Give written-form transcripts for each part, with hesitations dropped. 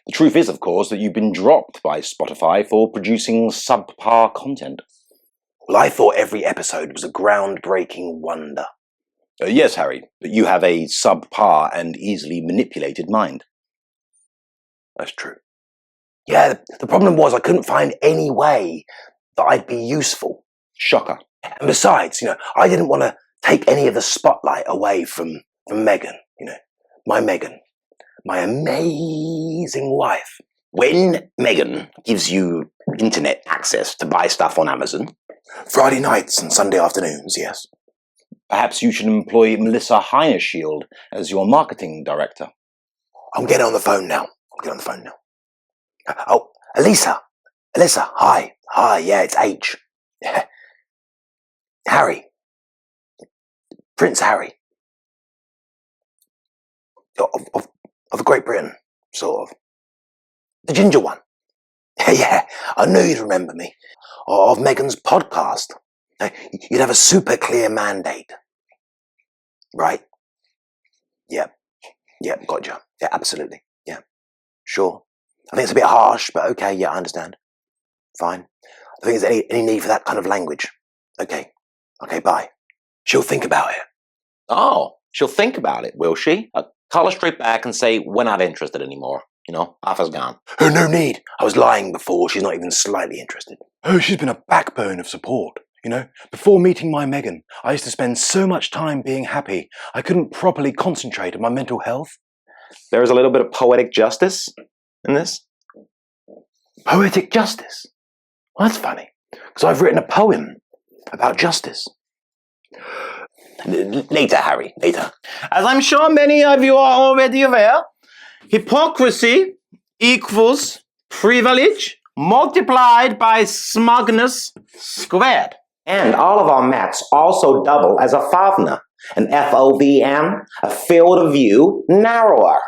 The truth is, of course, that you've been dropped by Spotify for producing subpar content. Well, I thought every episode was a groundbreaking wonder. Yes, Harry, but you have a subpar and easily manipulated mind. That's true. Yeah, the problem was I couldn't find any way that I'd be useful. Shocker. And besides, I didn't want to take any of the spotlight away from Meghan, my Meghan, my amazing wife. When Meghan gives you internet access to buy stuff on Amazon, Friday nights and Sunday afternoons, yes. Perhaps you should employ Melissa Heineshield as your marketing director. I'm getting on the phone now. Oh, Elisa, hi, yeah, it's H. Harry, Prince Harry, of Great Britain, sort of. The ginger one. Yeah, I knew you'd remember me. Of Meghan's podcast. You'd have a super clear mandate. Right? Yep, gotcha. Yeah, absolutely. Yeah, sure. I think it's a bit harsh, but okay, yeah, I understand. Fine. I think there's any need for that kind of language. Okay, bye. She'll think about it. Oh, she'll think about it, will she? Call her straight back and say, we're not interested anymore. Offer's gone. Oh, no need. I was lying before. She's not even slightly interested. Oh, she's been a backbone of support. Before meeting my Meghan, I used to spend so much time being happy, I couldn't properly concentrate on my mental health. There is a little bit of poetic justice in this. Poetic justice? Well, that's funny, because I've written a poem about justice. Later, Harry, later. As I'm sure many of you are already aware, hypocrisy equals privilege multiplied by smugness squared. And all of our mats also double as a FOVN, an FOVN, a field of view narrower.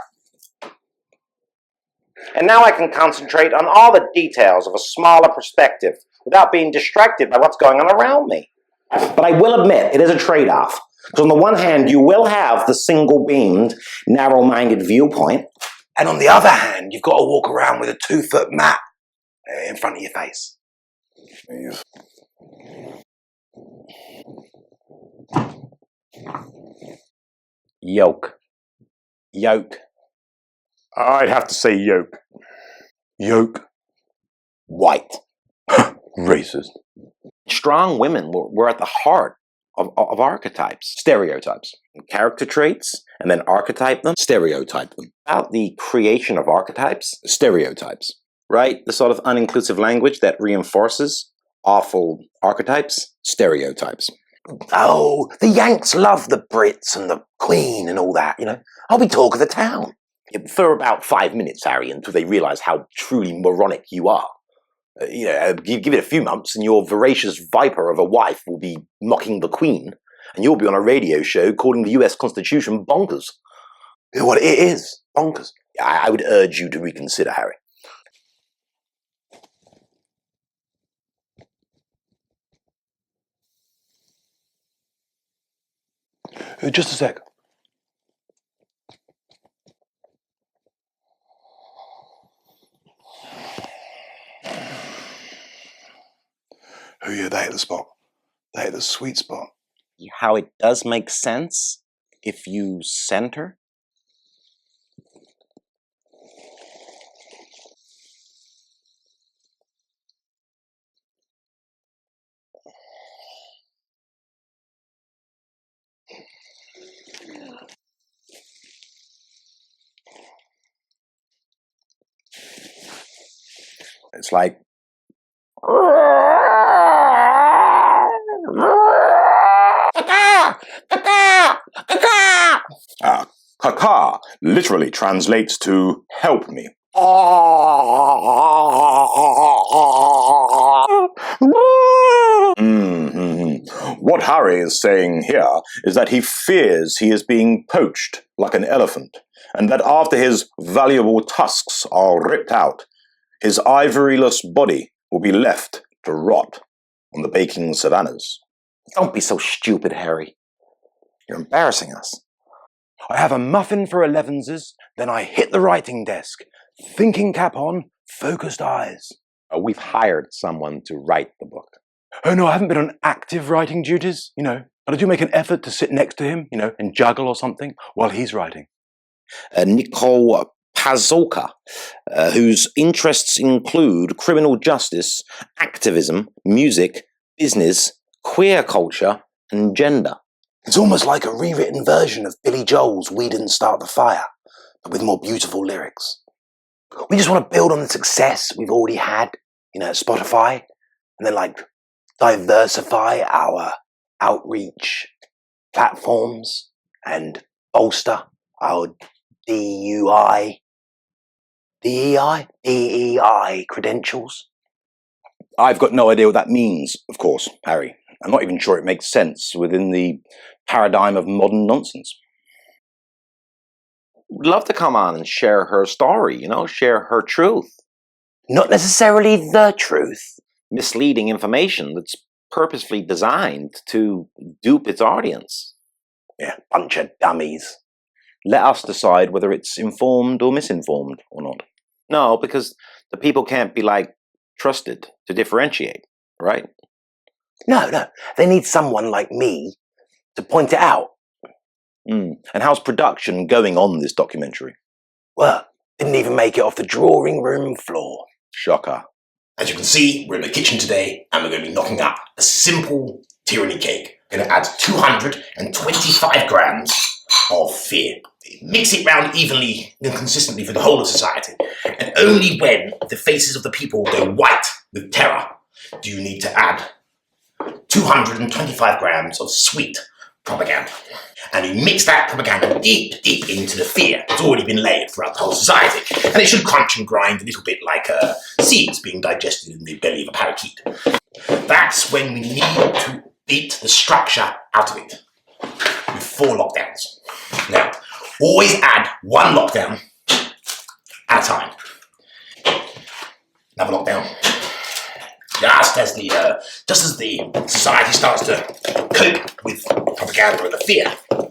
And now I can concentrate on all the details of a smaller perspective without being distracted by what's going on around me. But I will admit, it is a trade-off. Because on the one hand, you will have the single-beamed, narrow-minded viewpoint. And on the other hand, you've got to walk around with a 2-foot mat in front of your face. Yolk. I'd have to say yolk. Yolk. White. Racist. Strong women were at the heart of archetypes, stereotypes, character traits, and then archetype them, stereotype them. About the creation of archetypes, stereotypes, right? The sort of uninclusive language that reinforces awful archetypes, stereotypes. Oh, the Yanks love the Brits and the Queen and all that, I'll be talk of the town. For about 5 minutes, Harry, until they realize how truly moronic you are. Give it a few months and your voracious viper of a wife will be mocking the Queen, and you'll be on a radio show calling the US Constitution bonkers. What it is, bonkers. I would urge you to reconsider, Harry. Just a sec. Oh yeah, they hit the spot. They hit the sweet spot. How it does make sense if you center. It's like Kaka literally translates to help me. What Harry is saying here is that he fears he is being poached like an elephant, and that after his valuable tusks are ripped out, his ivoryless body will be left to rot on the baking savannas. Don't be so stupid, Harry. You're embarrassing us. I have a muffin for 11s, then I hit the writing desk. Thinking cap on, focused eyes. We've hired someone to write the book. Oh no, I haven't been on active writing duties, but I do make an effort to sit next to him, and juggle or something while he's writing. Nicole Pazolka, whose interests include criminal justice, activism, music, business, queer culture, and gender. It's almost like a rewritten version of Billy Joel's We Didn't Start the Fire, but with more beautiful lyrics. We just want to build on the success we've already had, at Spotify, and then diversify our outreach platforms and bolster our DEI credentials. I've got no idea what that means, of course, Harry. I'm not even sure it makes sense within the paradigm of modern nonsense. Would love to come on and share her story, share her truth. Not necessarily the truth. Misleading information that's purposefully designed to dupe its audience. Yeah, bunch of dummies. Let us decide whether it's informed or misinformed or not. No, because the people can't be trusted to differentiate, right? No, they need someone like me to point it out. And how's production going on this documentary? Well, didn't even make it off the drawing room floor. Shocker. As you can see, we're in the kitchen today and we're going to be knocking up a simple tyranny cake. We're going to add 225 grams of fear. Mix it round evenly and consistently for the whole of society. And only when the faces of the people go white with terror do you need to add 225 grams of sweet propaganda. And you mix that propaganda deep into the fear that's already been laid throughout the whole society. And it should crunch and grind a little bit like seeds being digested in the belly of a parakeet. That's when we need to beat the structure out of it with 4 lockdowns. Now, always add 1 lockdown at a time. Another lockdown. Just as the society starts to cope with propaganda and the fear.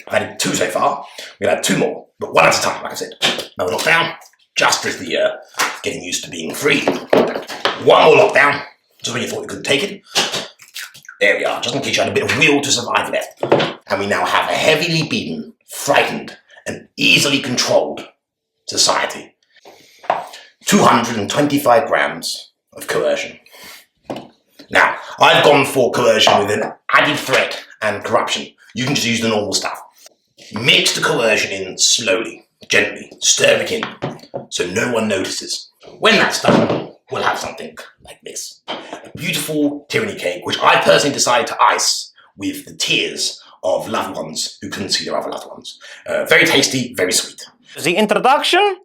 I've added 2 so far. We'll add 2 more, but 1 at a time, like I said. Another lockdown, just as the getting used to being free. 1 more lockdown, just when you thought you couldn't take it. There we are, just in case you had a bit of will to survive left. And we now have a heavily beaten, frightened, and easily controlled society. 225 grams of coercion. Now, I've gone for coercion with an added threat and corruption. You can just use the normal stuff. Mix the coercion in slowly, gently, stir it in, so no one notices. When that's done, we'll have something like this. A beautiful tyranny cake, which I personally decided to ice with the tears of loved ones who couldn't see their other loved ones. Very tasty, very sweet. The introduction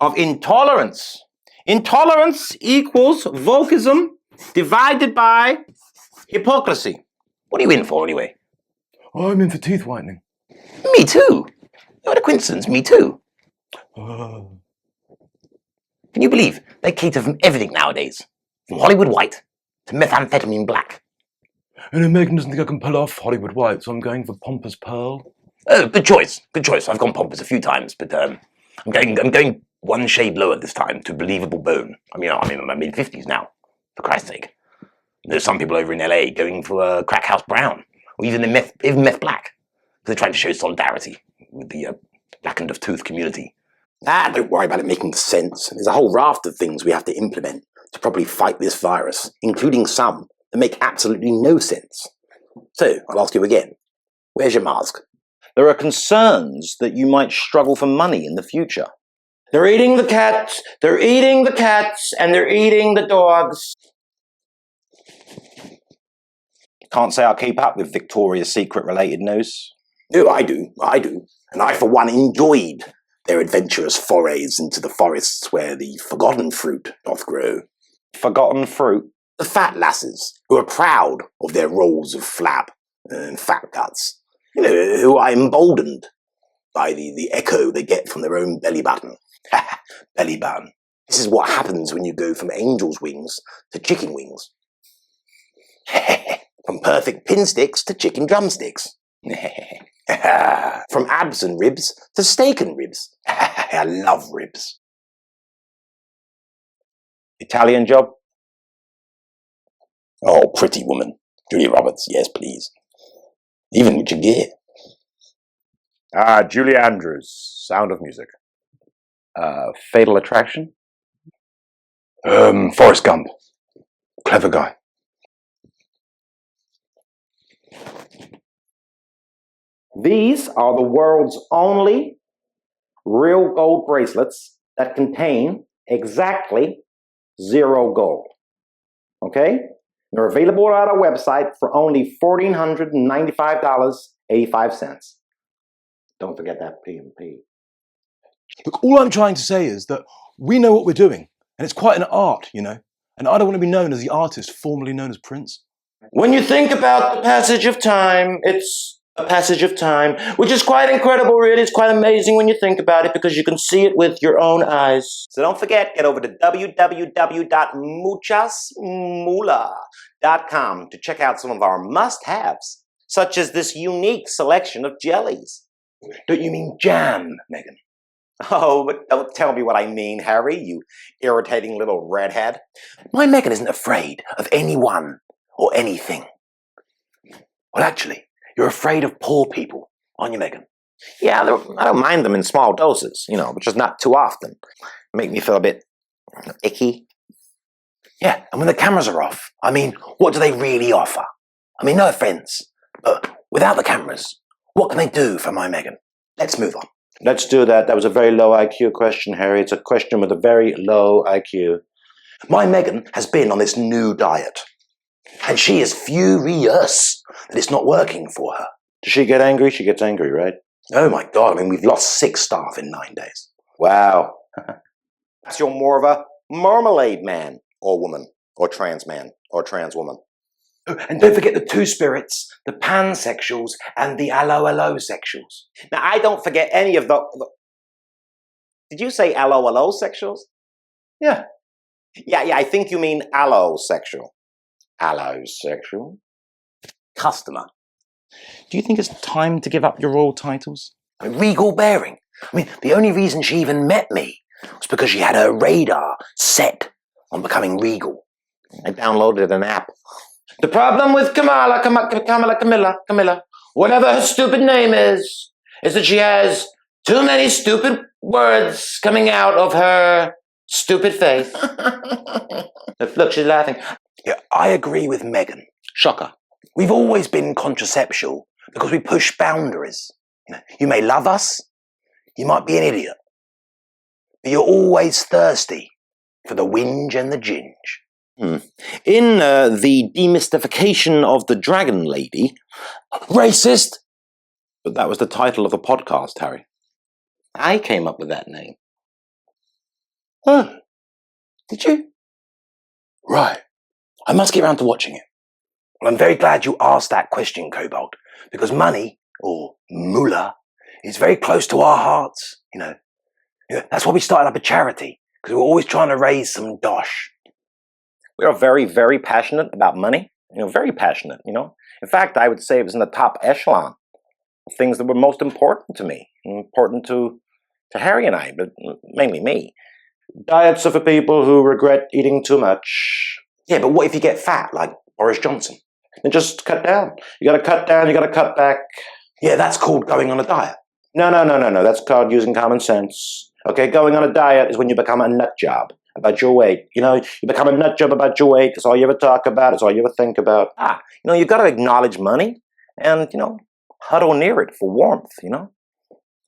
of intolerance. Intolerance equals wokeism divided by hypocrisy. What are you in for, anyway? I'm in for teeth whitening. Me too. What a coincidence, me too. Can you believe they cater from everything nowadays? From Hollywood white to methamphetamine black. And then Meghan doesn't think I can pull off Hollywood white, so I'm going for pompous pearl. Oh, good choice. Good choice. I've gone pompous a few times, but I'm going 1 shade lower this time to believable bone. I'm in my mid-50s now, for Christ's sake. There's some people over in LA going for crack house brown, or even meth black. They're trying to show solidarity with the blackened of tooth community. Don't worry about it making sense. There's a whole raft of things we have to implement to properly fight this virus, including some that make absolutely no sense. So, I'll ask you again, where's your mask? There are concerns that you might struggle for money in the future. They're eating the cats, and they're eating the dogs. Can't say I'll keep up with Victoria's Secret related news. No, I do. And I, for one, enjoyed their adventurous forays into the forests where the forgotten fruit doth grow. Forgotten fruit? The fat lasses, who are proud of their rolls of flab and fat guts. Who are emboldened by the echo they get from their own belly button. Belly button. This is what happens when you go from angel's wings to chicken wings. From perfect pin sticks to chicken drumsticks. From abs and ribs to steak and ribs. I love ribs. Italian job? Oh, Pretty Woman. Julia Roberts, yes, please. Even with your gear. Julie Andrews, Sound of Music. Fatal Attraction? Forrest Gump. Clever guy. These are the world's only real gold bracelets that contain exactly 0 gold. Okay? They're available at our website for only $1,495.85. Don't forget that P&P. Look, all I'm trying to say is that we know what we're doing, and it's quite an art, you know. And I don't want to be known as the artist formerly known as Prince. When you think about the passage of time, it's a passage of time, which is quite incredible, really. It's quite amazing when you think about it because you can see it with your own eyes. So don't forget, get over to www.muchasmula.com to check out some of our must-haves, such as this unique selection of jellies. Don't you mean jam, Meghan? Oh, but don't tell me what I mean, Harry, you irritating little redhead. My Meghan isn't afraid of anyone or anything. Well, actually, you're afraid of poor people, aren't you, Meghan? Yeah, I don't mind them in small doses, but just not too often. Make me feel a bit icky. Yeah, and when the cameras are off, I mean, what do they really offer? I mean, no offence, but without the cameras, what can they do for my Meghan? Let's move on. Let's do that. That was a very low IQ question, Harry. It's a question with a very low IQ. My Meghan has been on this new diet, and she is furious that it's not working for her. Does she get angry? She gets angry, right? Oh my God, I mean, we've lost 6 staff in 9 days. Wow. So you're more of a marmalade man or woman or trans man or trans woman. Oh, and don't forget the 2 spirits, the pansexuals and the allo-allo-sexuals. Now, I don't forget any of the... Did you say allo-allo-sexuals? Yeah. Yeah, I think you mean allosexual. Allosexual? Customer. Do you think it's time to give up your royal titles? I mean, regal bearing. I mean, the only reason she even met me was because she had her radar set on becoming regal. I downloaded an app. The problem with Camilla, whatever her stupid name is that she has too many stupid words coming out of her stupid face. Look, she's laughing. Yeah, I agree with Meghan. Shocker. We've always been contraceptual because we push boundaries. You may love us, you might be an idiot, but you're always thirsty for the whinge and the ginge. In the demystification of the Dragon Lady... Racist! But that was the title of the podcast, Harry. I came up with that name. Oh, did you? Right. I must get round to watching it. Well, I'm very glad you asked that question, Cobalt, because money, or moolah, is very close to our hearts, That's why we started up a charity, because we're always trying to raise some dosh. We are very, very passionate about money. Very passionate, In fact, I would say it was in the top echelon of things that were most important to me, important to Harry and I, but mainly me. Diets are for people who regret eating too much. Yeah, but what if you get fat, like Boris Johnson? Then just cut down. You gotta cut down, you gotta cut back. Yeah, that's called going on a diet. No. That's called using common sense. Okay, going on a diet is when you become a nut job about your weight. You become a nut job about your weight. That's all you ever talk about. It's all you ever think about. You've got to acknowledge money and, huddle near it for warmth,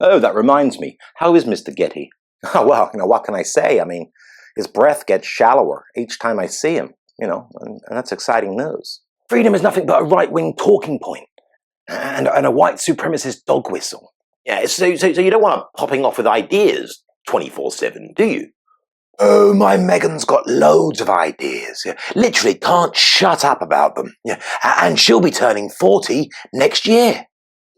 Oh, that reminds me. How is Mr. Getty? Oh, well, what can I say? I mean, his breath gets shallower each time I see him, and that's exciting news. Freedom is nothing but a right-wing talking point and a white supremacist dog whistle. Yeah, so you don't want to popping off with ideas 24/7, do you? Oh, my Meghan's got loads of ideas. Yeah. Literally can't shut up about them. Yeah. And she'll be turning 40 next year.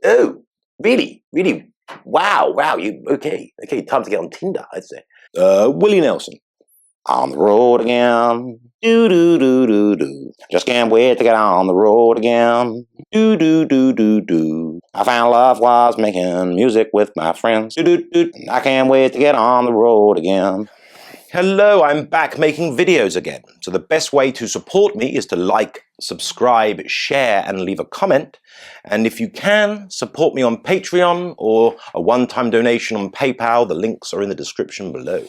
Oh, really? Really? Wow, okay, time to get on Tinder, I'd say. Willie Nelson. On the road again. Do. Just can't wait to get on the road again. Do. I found love was making music with my friends. Do. I can't wait to get on the road again. Hello, I'm back making videos again. So the best way to support me is to like, subscribe, share, and leave a comment. And if you can, support me on Patreon or a one-time donation on PayPal. The links are in the description below.